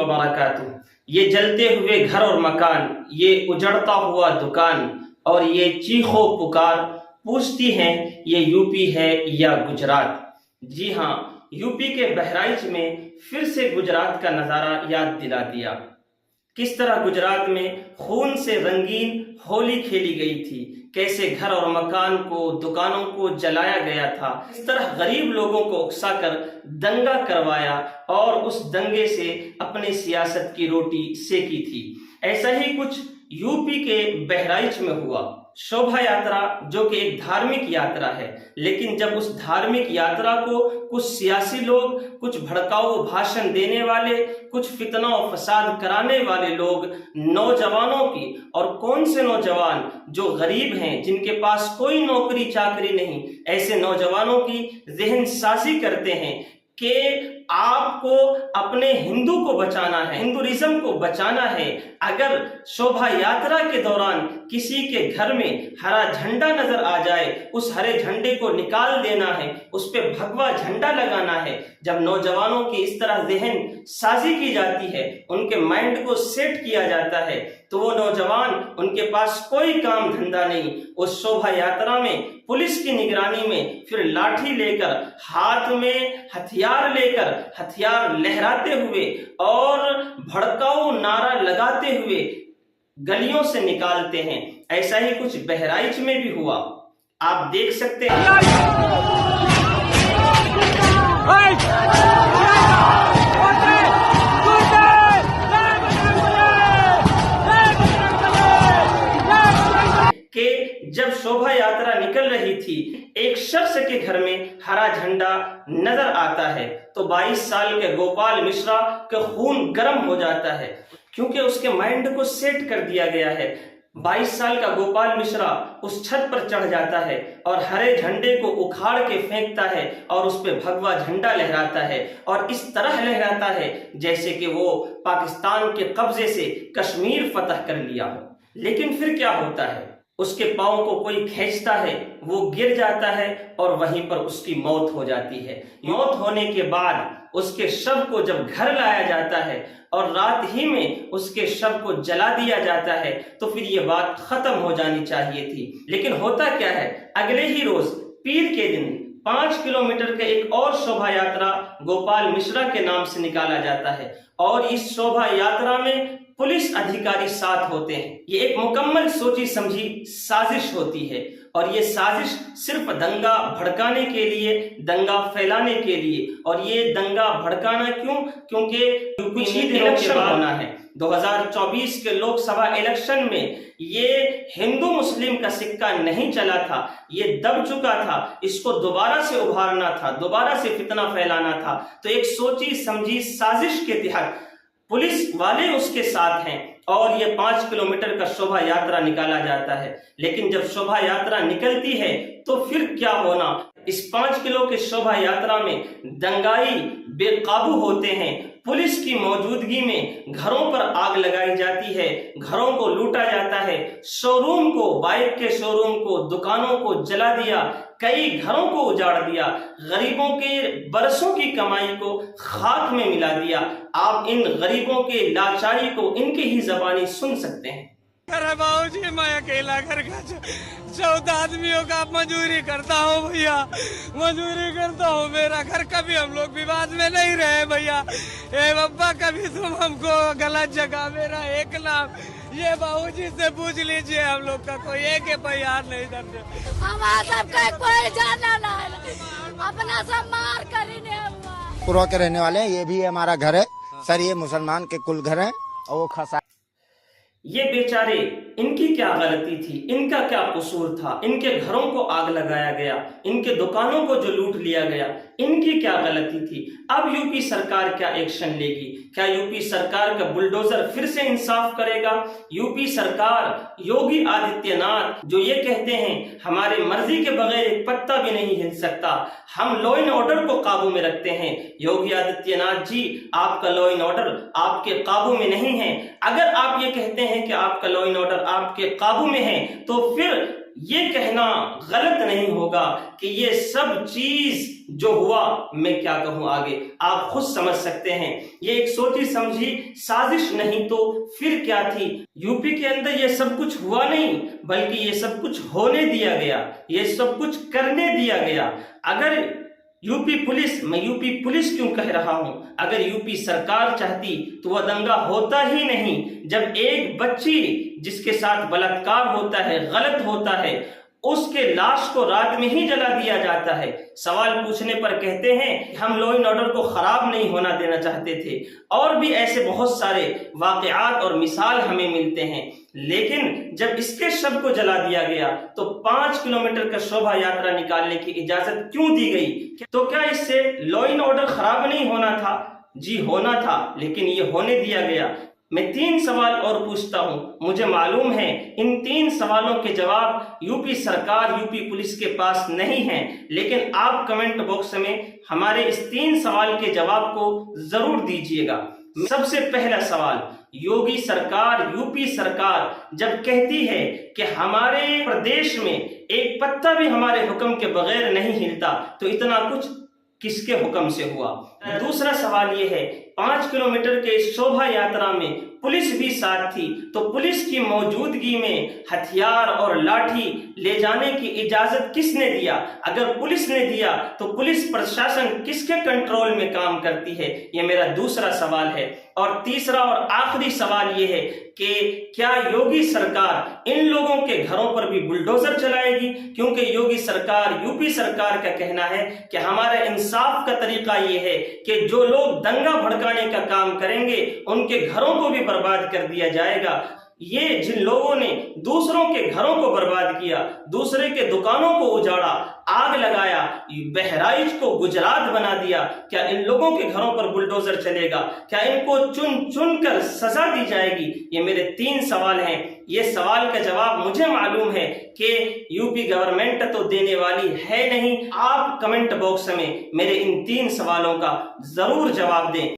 वबरकातुह। ये जलते हुए घर और मकान, ये उजड़ता हुआ दुकान और ये चीखो पुकार, पूछती हैं ये यूपी है या गुजरात। जी हाँ, यूपी के बहराइच में फिर से गुजरात का नज़ारा याद दिला दिया। किस तरह गुजरात में खून से रंगीन होली खेली गई थी, कैसे घर और मकान को, दुकानों को जलाया गया था, इस तरह गरीब लोगों को उकसाकर दंगा करवाया और उस दंगे से अपने सियासत की रोटी सेकी थी। ऐसा ही कुछ यूपी के बहराइच में हुआ। शोभा यात्रा जो कि एक धार्मिक यात्रा है, लेकिन जब उस धार्मिक यात्रा को कुछ सियासी लोग, कुछ भड़काऊ भाषण देने वाले, कुछ फितना और फसाद कराने वाले लोग नौजवानों की, और कौन से नौजवान जो गरीब हैं, जिनके पास कोई नौकरी चाकरी नहीं, ऐसे नौजवानों की जहन साजी करते हैं कि आपको अपने हिंदू को बचाना है, हिंदुइज्म को बचाना है। अगर शोभा यात्रा के दौरान किसी के घर में हरा झंडा नजर आ जाए, उस हरे झंडे को निकाल देना है, उस पे भगवा झंडा लगाना है। जब नौजवानों की इस तरह जहन साजी की जाती है, उनके माइंड को सेट किया जाता है, तो वो नौजवान, उनके पास कोई काम धंधा नहीं, उस शोभा यात्रा में पुलिस की निगरानी में फिर लाठी लेकर, हाथ में हथियार लेकर, हथियार लहराते हुए और भड़काऊ नारा लगाते हुए गलियों से निकालते हैं। ऐसा ही कुछ बहराइच में भी हुआ, आप देख सकते हैं। कि जब शोभा यात्रा निकल रही थी, एक शख्स के घर में हरा झंडा नजर आता है तो 22 साल के गोपाल मिश्रा का खून गर्म हो जाता है, क्योंकि उसके माइंड को सेट कर दिया गया है। 22 साल का गोपाल मिश्रा उस छत पर चढ़ जाता है और हरे झंडे को उखाड़ के फेंकता है और उस पर भगवा झंडा लहराता है, और इस तरह लहराता है जैसे कि वो पाकिस्तान के कब्जे से कश्मीर फतह कर लिया हो। लेकिन फिर क्या होता है, उसके पाँव को कोई खींचता है, वो गिर जाता है और वहीं पर उसकी मौत हो जाती है। मौत होने के बाद उसके शव को जब घर लाया जाता है और रात ही में उसके शव को जला दिया जाता है, तो फिर ये बात खत्म हो जानी चाहिए थी। लेकिन होता क्या है, अगले ही रोज पीर के दिन 5 किलोमीटर का एक और शोभा यात्रा गोपाल मिश्रा के नाम से निकाला जाता है, और इस शोभा यात्रा में पुलिस अधिकारी साथ होते हैं। ये एक मुकम्मल सोची समझी साजिश होती है, और ये साजिश सिर्फ दंगा भड़काने के लिए, दंगा फैलाने के लिए। और ये दंगा भड़काना क्यों? क्योंकि यूपी में इलेक्शन होना है। 2024 के लोकसभा इलेक्शन में ये हिंदू मुस्लिम का सिक्का नहीं चला था, ये दब चुका था, इसको दोबारा से उभारना था, दोबारा से फितना फैलाना था। तो एक सोची समझी साजिश के तहत पुलिस वाले उसके साथ हैं और ये 5 किलोमीटर का शोभा यात्रा निकाला जाता है। लेकिन जब शोभा यात्रा निकलती है तो फिर क्या होना, इस 5 किलो के शोभा यात्रा में दंगाई बेकाबू होते हैं। पुलिस की मौजूदगी में घरों पर आग लगाई जाती है, घरों को लूटा जाता है, शोरूम को, बाइक के शोरूम को, दुकानों को जला दिया, कई घरों को उजाड़ दिया, गरीबों के बरसों की कमाई को खाक में मिला दिया। आप इन गरीबों के लाचारी को इनके ही ज़बानी सुन सकते हैं। अरे बाबूजी, मैं अकेला घर का 14 आदमियों का मजदूरी करता हूँ भैया, मजदूरी करता हूँ। मेरा घर कभी हम लोग विवाद में नहीं रहे भैया। ए बब्बा, कभी तुम हमको गलत जगह, मेरा एक नाम, ये बाबूजी से पूछ लीजिए, हम लोग का कोई एक एफआईआर नहीं दर्ज। हमारा सबका कोई जाना ना, अपना सब मार कर ही नहीं हुआ। पुरवा के रहने वाले हैं, ये भी हमारा घर है सर, ये मुसलमान के कुल घर है, और वो खसा। ये बेचारे, इनकी क्या गलती थी, इनका क्या कसूर था? इनके घरों को आग लगाया गया, इनके दुकानों को जो लूट लिया गया, इनकी क्या गलती थी? अब यूपी सरकार क्या एक्शन लेगी? क्या यूपी सरकार का बुलडोजर फिर से इंसाफ करेगा? यूपी सरकार, योगी आदित्यनाथ जो ये कहते हैं हमारे मर्जी के बगैर एक पत्ता भी नहीं हिल सकता, हम लॉ एंड ऑर्डर को काबू में रखते हैं। योगी आदित्यनाथ जी, आपका लॉ एंड ऑर्डर आपके काबू में नहीं है। अगर आप ये कहते हैं कि आपका लॉ एंड ऑर्डर आपके काबू में है, तो फिर یہ کہنا غلط نہیں ہوگا کہ یہ سب چیز جو ہوا میں کیا کہوں آگے، آپ خود سمجھ سکتے ہیں۔ یہ ایک سوچی سمجھی سازش نہیں تو پھر کیا تھی؟ یو پی کے اندر یہ سب کچھ ہوا نہیں، بلکہ یہ سب کچھ ہونے دیا گیا، یہ سب کچھ کرنے دیا گیا۔ اگر یو پی پولیس، میں یو پی پولیس کیوں کہہ رہا ہوں، اگر یو پی سرکار چاہتی تو وہ دنگا ہوتا ہی نہیں۔ جب ایک بچی جس کے ساتھ بلاತ್ಕಾರ ہوتا ہے، غلط ہوتا ہے، اس کے لاش کو رات میں ہی جلا دیا جاتا ہے۔ سوال پوچھنے پر کہتے ہیں ہم لا اینڈ آرڈر کو خراب نہیں ہونا دینا چاہتے تھے، اور بھی ایسے بہت سارے واقعات اور مثال ہمیں ملتے ہیں۔ لیکن جب اس کے شب کو جلا دیا گیا تو 5 کلومیٹر کا شوبھا یاترا نکالنے کی اجازت کیوں دی گئی؟ تو کیا اس سے لا اینڈ آرڈر خراب نہیں ہونا تھا؟ جی ہونا تھا، لیکن یہ ہونے دیا گیا۔ میں 3 سوال اور پوچھتا ہوں، مجھے معلوم ہے ان 3 سوالوں کے جواب یو پی سرکار، یو پی پولیس کے پاس نہیں ہیں، لیکن آپ کمنٹ باکس میں ہمارے اس 3 سوال کے جواب کو ضرور دیجیے گا۔ سب سے پہلا سوال، یوگی سرکار، یو پی سرکار جب کہتی ہے کہ ہمارے پردیش میں ایک پتا بھی ہمارے حکم کے بغیر نہیں ہلتا، تو اتنا کچھ کس کے حکم سے ہوا؟ دوسرا سوال یہ ہے، 5 کلومیٹر کے اس شوبھا یاترا میں پولیس بھی ساتھ تھی، تو پولیس کی موجودگی میں ہتھیار اور لاٹھی لے جانے کی اجازت کس نے دیا؟ اگر پولیس نے دیا تو پولیس پرشاسن کس کے کنٹرول میں کام کرتی ہے؟ یہ میرا دوسرا سوال ہے۔ اور تیسرا اور آخری سوال یہ ہے کہ کیا یوگی سرکار ان لوگوں کے گھروں پر بھی بلڈوزر چلائے گی؟ کیونکہ یوگی سرکار، یو پی سرکار کا کہنا ہے کہ ہمارا انصاف کا طریقہ یہ ہے کہ جو لوگ دنگا بھڑکانے کا کام کریں گے ان کے گھروں کو بھی برباد کر دیا جائے گا۔ یہ جن لوگوں نے دوسروں کے گھروں کو برباد کیا، دوسرے کے دکانوں کو اجاڑا، آگ لگایا، بہرائچ کو گجرات بنا دیا، کیا ان لوگوں کے گھروں پر بلڈوزر چلے گا؟ کیا ان کو چن چن کر سزا دی جائے گی؟ یہ میرے 3 سوال ہیں۔ یہ سوال کا جواب مجھے معلوم ہے کہ یو پی گورنمنٹ تو دینے والی ہے نہیں۔ آپ کمنٹ باکس میں میرے ان 3 سوالوں کا ضرور جواب دیں۔